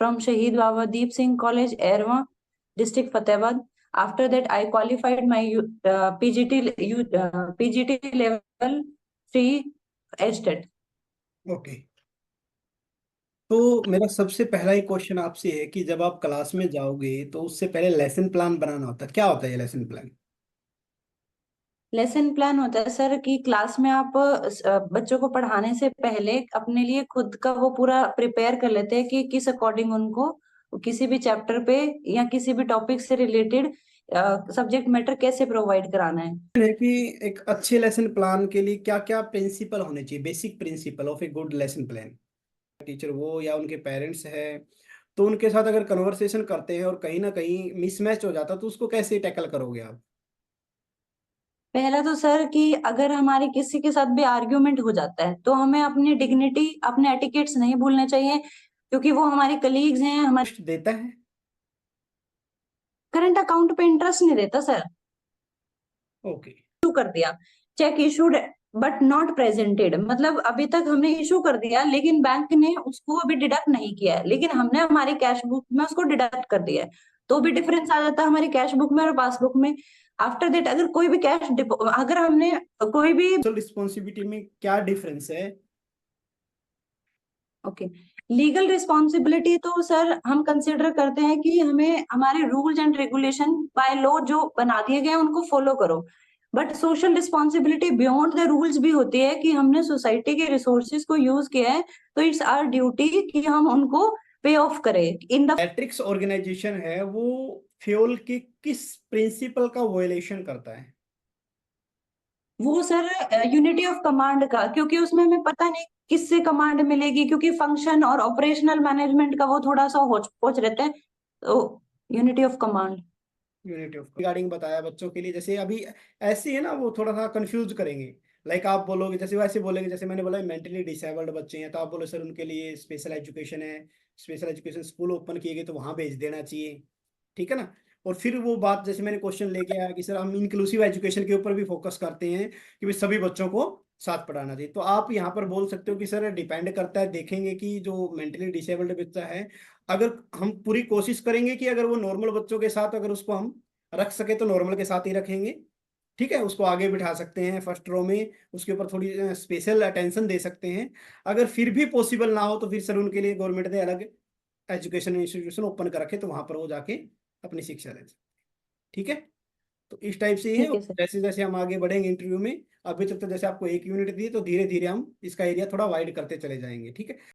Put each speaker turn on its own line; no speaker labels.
from Shahid Baba Deep Singh College, Erwa, District Fatehbad. After that, I qualified my PGT level 3 ESTET.
Okay. तो मेरा सबसे पहला ही question आपसे है कि जब आप क्लास में जाओगे तो उससे पहले लेसन प्लान बनाना होता है। क्या होता है ये लेसन प्लान?
लेसन प्लान होता है सर कि क्लास में आप बच्चों को पढ़ाने से पहले अपने लिए खुद का वो पूरा प्रिपेयर कर लेते हैं कि किस अकॉर्डिंग उनको किसी भी चैप्टर पे या किसी भी टॉपिक से रिलेटेड सब्जेक्ट मैटर कैसे प्रोवाइड कराना
है कि एक अच्छे लेसन प्लान के लिए क्या क्या प्रिंसिपल होने चाहिए, basic principle of a good lesson plan. Teacher वो या उनके पेरेंट्स है, तो उनके साथ अगर कन्वर्सेशन करते हैं और कहीं ना कहीं मिसमैच हो जाता तो उसको कैसे टैकल करोगे आप?
पहला तो सर कि अगर हमारे किसी के साथ भी आर्ग्यूमेंट हो जाता है तो हमें अपनी डिग्निटी अपने एटिकेट्स नहीं भूलने चाहिए, क्योंकि वो हमारे कलीग्स हैं। हमारे
देता है।
करंट अकाउंट पे इंटरेस्ट नहीं देता सर।
ओके।
इशू कर दिया, check issued but not presented, मतलब अभी तक हमने इशू कर दिया लेकिन बैंक ने उसको अभी डिडक्ट नहीं किया है, लेकिन हमने हमारी कैश बुक में उसको डिडक्ट कर दिया है, तो भी डिफरेंस आ जाता है हमारी कैश बुक में और पासबुक में। आफ्टर दैट अगर कोई भी अगर हमने कोई भी
रिस्पॉन्सिबिलिटी में क्या डिफरेंस है?
ओके, लीगल रिस्पॉन्सिबिलिटी तो सर हम कंसिडर करते हैं कि हमें हमारे rules and regulation by law जो बना दिए गए हैं उनको फॉलो करो। But social responsibility beyond the rules भी होती है कि हमने सोसाइटी के रिसोर्सेज को यूज किया है, तो इट्स आवर ड्यूटी कि हम उनको पे ऑफ करें इन द
मैट्रिक्स ऑर्गेनाइजेशन है वो फ्यूल के किस प्रिंसिपल का वोलेशन करता है?
वो सर यूनिटी ऑफ कमांड का, क्योंकि उसमें हमें पता नहीं किससे कमांड मिलेगी, क्योंकि फंक्शन और ऑपरेशनल मैनेजमेंट का वो थोड़ा सा होच पोच रहता है, तो unity of command.
Unity of regarding बताया बच्चों के लिए, जैसे अभी ऐसे है ना वो थोड़ा सा कंफ्यूज करेंगे। लाइक आप बोलोगे, जैसे वैसे बोलेंगे, जैसे मैंने बोला मेंटली डिसेबल्ड बच्चे हैं तो आप बोलो सर उनके लिए स्पेशल एजुकेशन है, स्पेशल एजुकेशन स्कूल ओपन किए गए तो वहां भेज देना चाहिए। ठीक है ना? और फिर वो बात जैसे मैंने क्वेश्चन लेके आया कि सर हम इंक्लूसिव एजुकेशन के ऊपर भी फोकस करते हैं कि भाई सभी बच्चों को साथ पढ़ाना चाहिए। तो आप यहाँ पर बोल सकते हो कि सर डिपेंड करता है, देखेंगे कि जो मेंटली डिसेबल्ड बच्चा है, अगर हम पूरी कोशिश करेंगे कि अगर वो नॉर्मल बच्चों के साथ अगर उसको हम रख सके तो नॉर्मल के साथ ही रखेंगे। ठीक है, उसको आगे बिठा सकते हैं फर्स्ट रो में, उसके ऊपर थोड़ी स्पेशल अटेंशन दे सकते हैं। अगर फिर भी पॉसिबल ना हो तो फिर सर उनके लिए गवर्नमेंट ने अलग एजुकेशन इंस्टीट्यूशन ओपन कर रखे, तो वहां पर वो जाके अपनी शिक्षा ले सकते हैं। ठीक है, तो इस टाइप से ही है।
ठीक है सर।
जैसे जैसे हम आगे बढ़ेंगे इंटरव्यू में, अभी तक तो जैसे आपको एक यूनिट दी तो धीरे धीरे हम इसका एरिया थोड़ा वाइड करते चले जाएंगे। ठीक है।